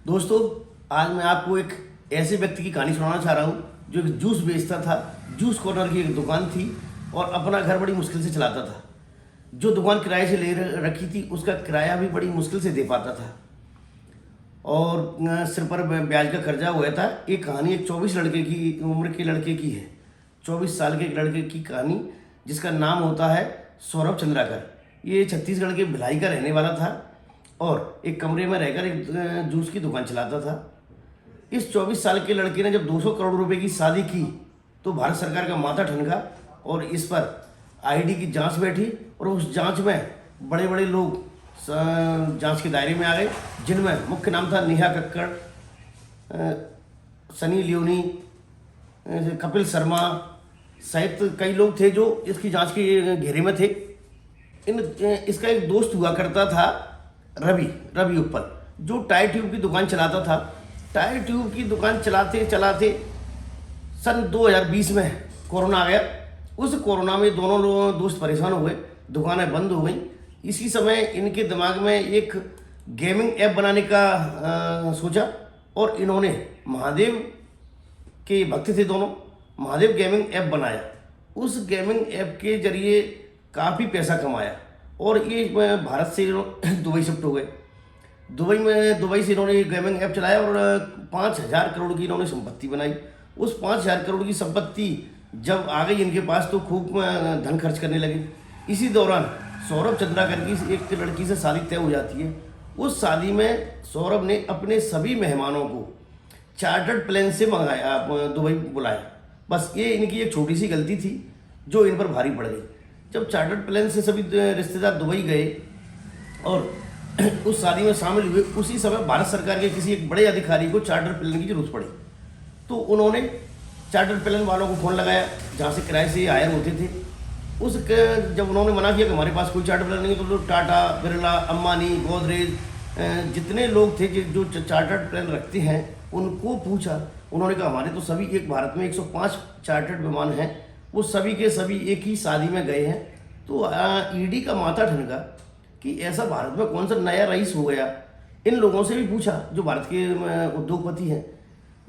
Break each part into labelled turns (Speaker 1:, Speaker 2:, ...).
Speaker 1: दोस्तों, आज मैं आपको एक ऐसे व्यक्ति की कहानी सुनाना चाह रहा हूँ जो एक जूस बेचता था। जूस कॉर्नर की एक दुकान थी और अपना घर बड़ी मुश्किल से चलाता था। जो दुकान किराए से ले रखी थी उसका किराया भी बड़ी मुश्किल से दे पाता था और सिर पर ब्याज का कर्जा हुआ था। एक कहानी एक 24 लड़के की उम्र के लड़के की है, 24 साल के एक लड़के की कहानी जिसका नाम होता है सौरभ चंद्राकर। ये छत्तीसगढ़ के भिलाई का रहने वाला था और एक कमरे में रहकर एक जूस की दुकान चलाता था। इस 24 साल के लड़के ने जब 200 करोड़ रुपए की शादी की तो भारत सरकार का माथा ठनका और इस पर आईडी की जांच बैठी और उस जांच में बड़े बड़े लोग जांच के दायरे में आ गए, जिनमें मुख्य नाम था नेहा कक्कड़, सनी लियोनी, कपिल शर्मा सहित कई लोग थे जो इसकी जांच के घेरे में थे। इसका एक दोस्त हुआ करता था रवि उप्पल, जो टायर ट्यूब की दुकान चलाता था। टायर ट्यूब की दुकान चलाते चलाते सन 2020 में कोरोना आ गया। उस कोरोना में दोनों लोग दोस्त परेशान हो गए, दुकानें बंद हो गई। इसी समय इनके दिमाग में एक गेमिंग ऐप बनाने का सोचा और इन्होंने महादेव के भक्त थे दोनों, महादेव गेमिंग ऐप बनाया। उस गेमिंग ऐप के जरिए काफ़ी पैसा कमाया और ये भारत से दुबई शिफ्ट हो गए। दुबई से इन्होंने गेमिंग ऐप चलाया और 5,000 करोड़ की इन्होंने संपत्ति बनाई। उस 5,000 करोड़ की संपत्ति जब आ गई इनके पास तो खूब धन खर्च करने लगे। इसी दौरान सौरभ चंद्राकर की एक लड़की से शादी तय हो जाती है। उस शादी में सौरभ ने अपने सभी मेहमानों को चार्टर्ड प्लेन से मंगाया, दुबई बुलाया। बस ये इनकी एक छोटी सी गलती थी जो इन पर भारी पड़ गई। जब चार्टर्ड प्लेन से सभी रिश्तेदार दुबई गए और उस शादी में शामिल हुए, उसी समय भारत सरकार के किसी एक बड़े अधिकारी को चार्टर्ड प्लेन की जरूरत पड़ी। तो उन्होंने चार्टर्ड प्लेन वालों को फ़ोन लगाया जहाँ से किराए से हायर होते थे। जब उन्होंने मना किया कि हमारे पास कोई चार्टर्ड प्लेन नहीं, तो लोग टाटा, बिरला, अंबानी, गोदरेज जितने लोग थे जो चार्टर्ड प्लेन रखते हैं उनको पूछा। उन्होंने कहा हमारे तो सभी एक भारत में 105 चार्टर्ड विमान हैं, वो सभी के सभी एक ही शादी में गए हैं। तो ईडी का माथा ठनका कि ऐसा भारत में कौन सा नया रईस हो गया। इन लोगों से भी पूछा जो भारत के उद्योगपति हैं,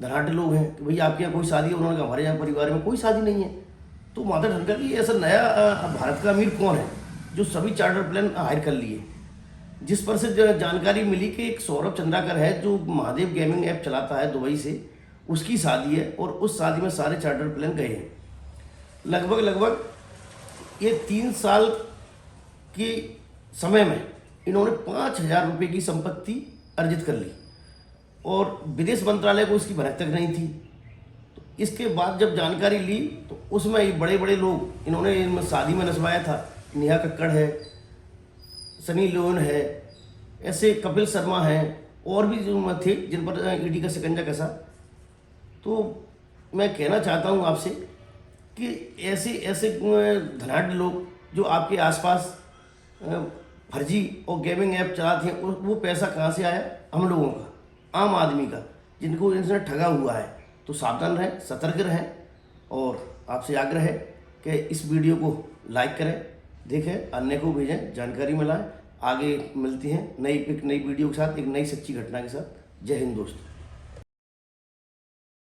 Speaker 1: धनाढ़ लोग हैं, कि भाई आपके यहाँ कोई शादी है? उन्होंने कहा हमारे यहाँ परिवार में कोई शादी नहीं है। तो माथा ठनका कि ऐसा नया भारत का अमीर कौन है जो सभी चार्टर प्लेन हायर कर लिए। जिस पर से जानकारी मिली कि एक सौरभ चंद्राकर है जो महादेव गेमिंग ऐप चलाता है दुबई से, उसकी शादी है और उस शादी में सारे चार्टर प्लेन गए हैं। लगभग ये 3 साल के समय में इन्होंने 5,000 रुपये की संपत्ति अर्जित कर ली और विदेश मंत्रालय को इसकी भनक तक नहीं थी। तो इसके बाद जब जानकारी ली तो उसमें ये बड़े बड़े लोग इन्होंने शादी में नचवाया था। नेहा कक्कड़ है, सनी लियोन है, ऐसे कपिल शर्मा हैं और भी जो थे जिन पर ईडी का शिकंजा कसा। तो मैं कहना चाहता हूँ आपसे कि ऐसे धनाढ़ लोग जो आपके आसपास फर्जी और गेमिंग ऐप चलाते हैं, वो पैसा कहाँ से आया? हम लोगों का, आम आदमी का, जिनको इनसे ठगा हुआ है। तो सावधान रहें, सतर्क रहें और आपसे आग्रह है कि इस वीडियो को लाइक करें, देखें, अन्य को भेजें, जानकारी मिलाएं। आगे मिलती हैं नई वीडियो के साथ, एक नई सच्ची घटना के साथ। जय हिंद दोस्तों।